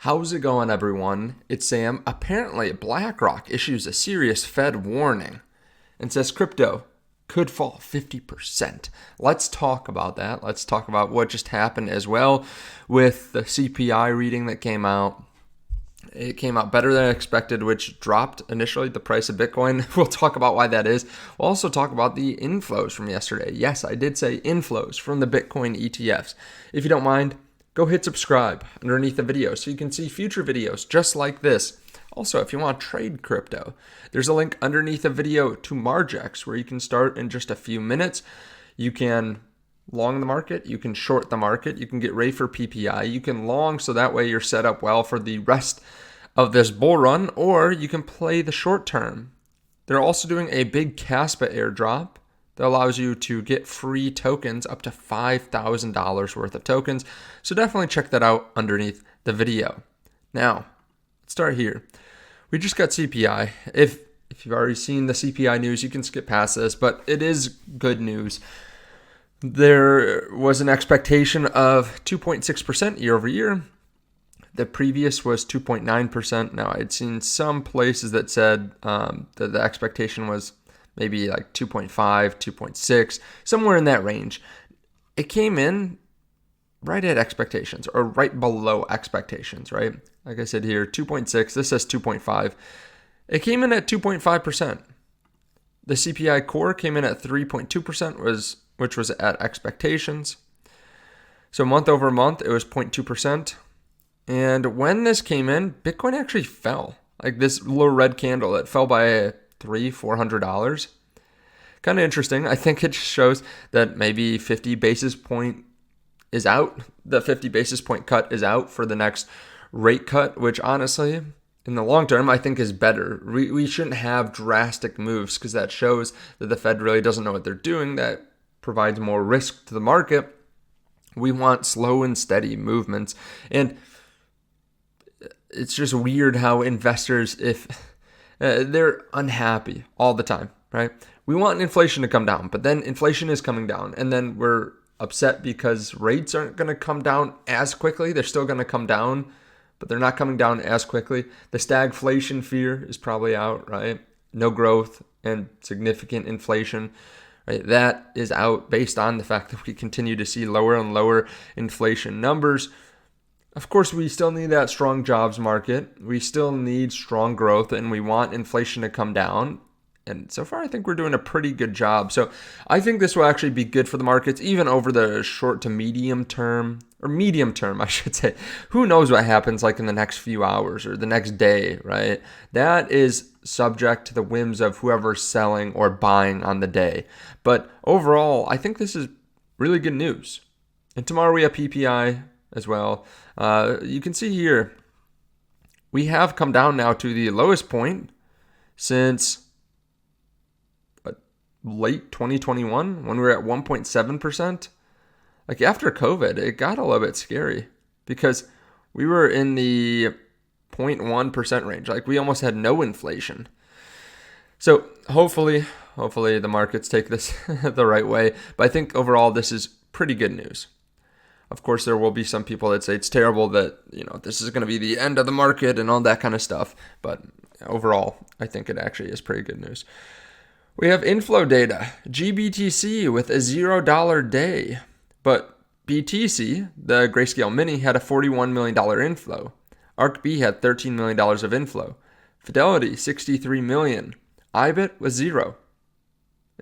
How's it going, everyone? It's Sam. Apparently, BlackRock issues a serious Fed warning and says crypto could fall 50%. Let's talk about that. Let's talk about what just happened as well with the CPI reading that came out. It came out better than expected, which dropped initially the price of Bitcoin. We'll talk about why that is. We'll also talk about the inflows from yesterday. Yes, I did say inflows from the Bitcoin ETFs. If you don't mind, go hit subscribe underneath the video so you can see future videos just like this. Also, if you want to trade crypto, there's a link underneath the video to Margex where you can start in just a few minutes. You can long the market, you can short the market, you can get ready for PPI, you can long so that way you're set up well for the rest of this bull run, or you can play the short term. They're also doing a big Caspa airdrop that allows you to get free tokens up to $5,000 worth of tokens. So definitely check that out underneath the video. Now, let's start here. We just got CPI. If you've already seen the CPI news, you can skip past this, but it is good news. There was an expectation of 2.6% year over year. The previous was 2.9%. Now, I'd seen some places that said that the expectation was maybe like 2.5, 2.6, somewhere in that range. It came in right at expectations or right below expectations, right? Like I said here, 2.6, this says 2.5. It came in at 2.5%. The CPI core came in at 3.2%, which was at expectations. So month over month, it was 0.2%. And when this came in, Bitcoin actually fell. Like this little red candle, it fell by $400. Kind of interesting. I think it shows that maybe 50 basis point is out. The 50 basis point cut is out for the next rate cut, which honestly, in the long term, I think is better. We shouldn't have drastic moves because that shows that the Fed really doesn't know what they're doing. That provides more risk to the market. We want slow and steady movements. And it's just weird how investors, if they're unhappy all the time, right? We want inflation to come down, but then inflation is coming down, and then we're upset because rates aren't going to come down as quickly. They're still going to come down, but they're not coming down as quickly. The stagflation fear is probably out, right? No growth and significant inflation, right? That is out based on the fact that we continue to see lower and lower inflation numbers. Of course, we still need that strong jobs market. We still need strong growth, and we want inflation to come down. And so far, I think we're doing a pretty good job. So I think this will actually be good for the markets, even over the short to medium term, or medium term, I should say. Who knows what happens like in the next few hours or the next day, right? That is subject to the whims of whoever's selling or buying on the day. But overall, I think this is really good news. And tomorrow we have PPI as well. You can see here, we have come down now to the lowest point since late 2021 when we were at 1.7%. Like after COVID, it got a little bit scary because we were in the 0.1% range. Like we almost had no inflation. So hopefully the markets take this the right way. But I think overall, this is pretty good news. Of course, there will be some people that say it's terrible that, this is going to be the end of the market and all that kind of stuff. But overall, I think it actually is pretty good news. We have inflow data. GBTC with a $0 day. But BTC, the Grayscale Mini, had a $41 million inflow. ARKB had $13 million of inflow. Fidelity, $63 million. IBIT was zero.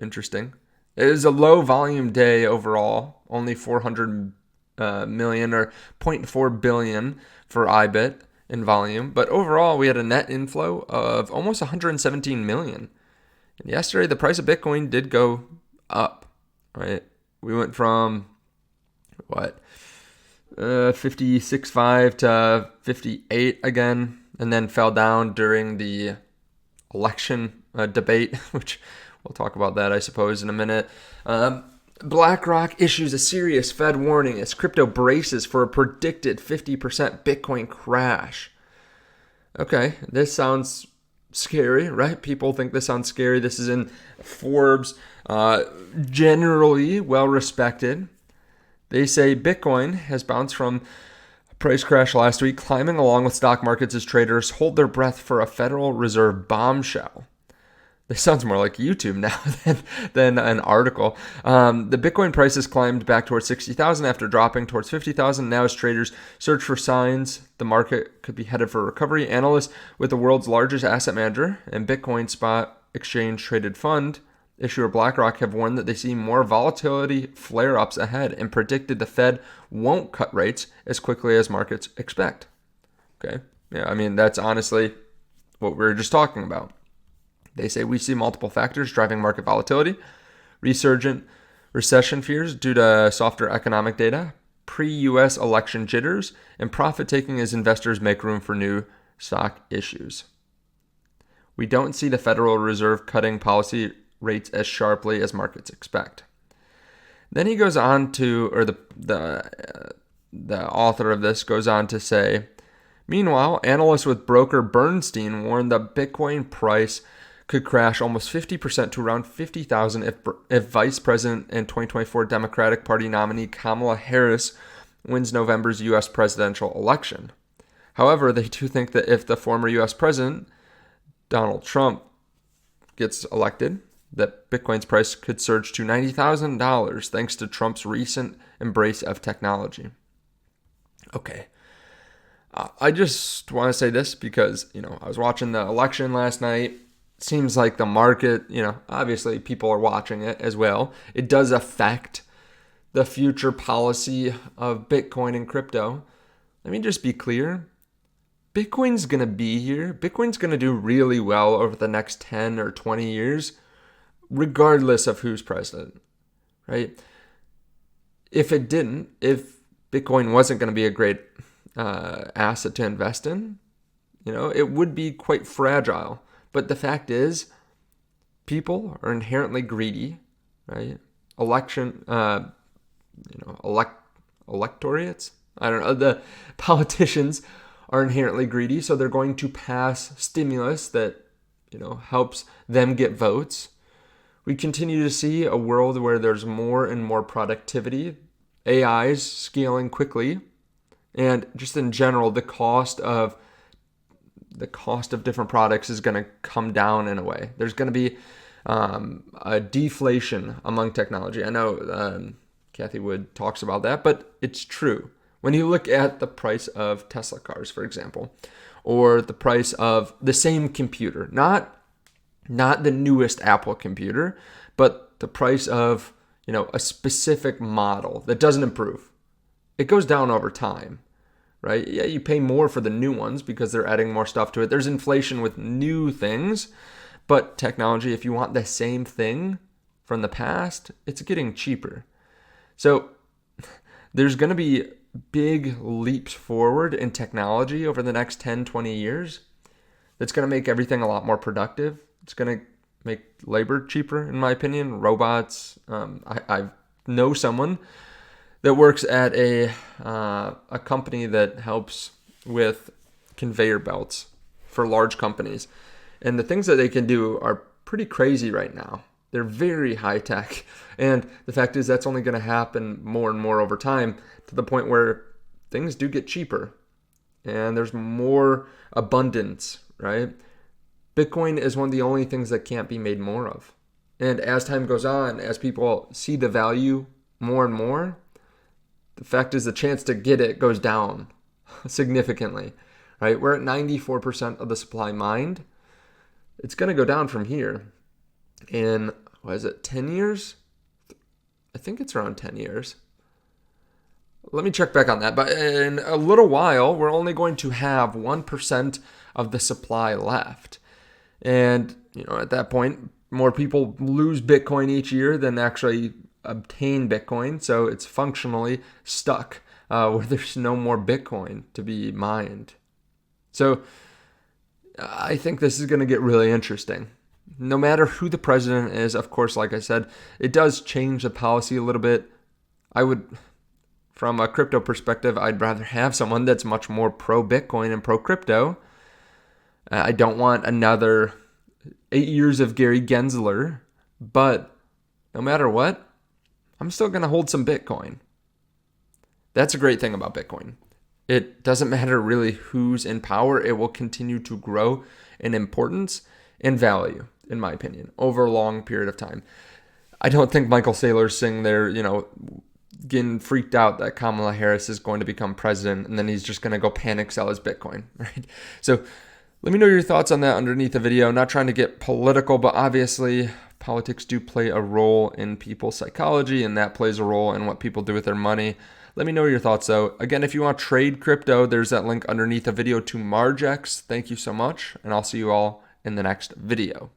Interesting. It was a low volume day overall. Only 400 million or 0.4 billion for IBIT in volume. But overall, we had a net inflow of almost 117 million. And yesterday, the price of Bitcoin did go up, right? We went from, 56.5 to 58 again, and then fell down during the election debate, which we'll talk about that, I suppose, in a minute. BlackRock issues a serious Fed warning as crypto braces for a predicted 50% Bitcoin crash. Okay, this sounds scary, right? People think this sounds scary. This is in Forbes, generally well respected. They say Bitcoin has bounced from Price crash last week, climbing along with stock markets as traders hold their breath for a Federal Reserve bombshell. This sounds more like YouTube now than an article. The Bitcoin price has climbed back towards 60,000 after dropping towards 50,000. Now, as traders search for signs the market could be headed for recovery, analysts with the world's largest asset manager and Bitcoin spot exchange traded fund issuer BlackRock have warned that they see more volatility flare-ups ahead and predicted the Fed won't cut rates as quickly as markets expect. Okay, yeah, I mean, that's honestly what we were just talking about. They say we see multiple factors driving market volatility: resurgent recession fears due to softer economic data, pre-US election jitters, and profit taking as investors make room for new stock issues. We don't see the Federal Reserve cutting policy rates as sharply as markets expect. Then he goes on to, or the author of this goes on to say, meanwhile, analysts with broker Bernstein warned the Bitcoin price could crash almost 50% to around 50,000 if Vice President and 2024 Democratic Party nominee Kamala Harris wins November's U.S. presidential election. However, they do think that if the former U.S. President, Donald Trump, gets elected, that Bitcoin's price could surge to $90,000 thanks to Trump's recent embrace of technology. Okay. I just want to say this because, I was watching the election last night. Seems like the market, obviously people are watching it as well. It does affect the future policy of Bitcoin and crypto. Let me just be clear. Bitcoin's going to be here. Bitcoin's going to do really well over the next 10 or 20 years, regardless of who's president, right? If Bitcoin wasn't going to be a great asset to invest in, it would be quite fragile. But the fact is, people are inherently greedy, right? Electorates? I don't know. The politicians are inherently greedy, so they're going to pass stimulus that, helps them get votes. We continue to see a world where there's more and more productivity, AIs scaling quickly, and just in general, the cost of different products is going to come down in a way. There's going to be a deflation among technology. I know Kathy Wood talks about that, but it's true. When you look at the price of Tesla cars, for example, or the price of the same computer, not the newest Apple computer, but the price of, a specific model that doesn't improve, it goes down over time. Right? Yeah, you pay more for the new ones because they're adding more stuff to it. There's inflation with new things, but technology, if you want the same thing from the past, it's getting cheaper. So there's going to be big leaps forward in technology over the next 10, 20 years. That's going to make everything a lot more productive. It's going to make labor cheaper, in my opinion. Robots. I know someone that works at a company that helps with conveyor belts for large companies. And the things that they can do are pretty crazy right now. They're very high tech. And the fact is that's only going to happen more and more over time to the point where things do get cheaper and there's more abundance, right? Bitcoin is one of the only things that can't be made more of. And as time goes on, as people see the value more and more, the fact is the chance to get it goes down significantly, right? We're at 94% of the supply mined. It's going to go down from here in, 10 years? I think it's around 10 years. Let me check back on that. But in a little while, we're only going to have 1% of the supply left. And, at that point, more people lose Bitcoin each year than actually obtain Bitcoin, so it's functionally stuck where there's no more Bitcoin to be mined. So I think this is going to get really interesting. No matter who the president is, of course, like I said, it does change the policy a little bit. From a crypto perspective, I'd rather have someone that's much more pro-Bitcoin and pro-crypto. I don't want another 8 years of Gary Gensler, but no matter what, I'm still going to hold some Bitcoin. That's a great thing about Bitcoin. It doesn't matter really who's in power. It will continue to grow in importance and value, in my opinion, over a long period of time. I don't think Michael Saylor's sitting there, getting freaked out that Kamala Harris is going to become president and then he's just going to go panic sell his Bitcoin, right? So let me know your thoughts on that underneath the video. I'm not trying to get political, but obviously politics do play a role in people's psychology, and that plays a role in what people do with their money. Let me know your thoughts though. Again, if you want to trade crypto, there's that link underneath the video to Margex. Thank you so much, and I'll see you all in the next video.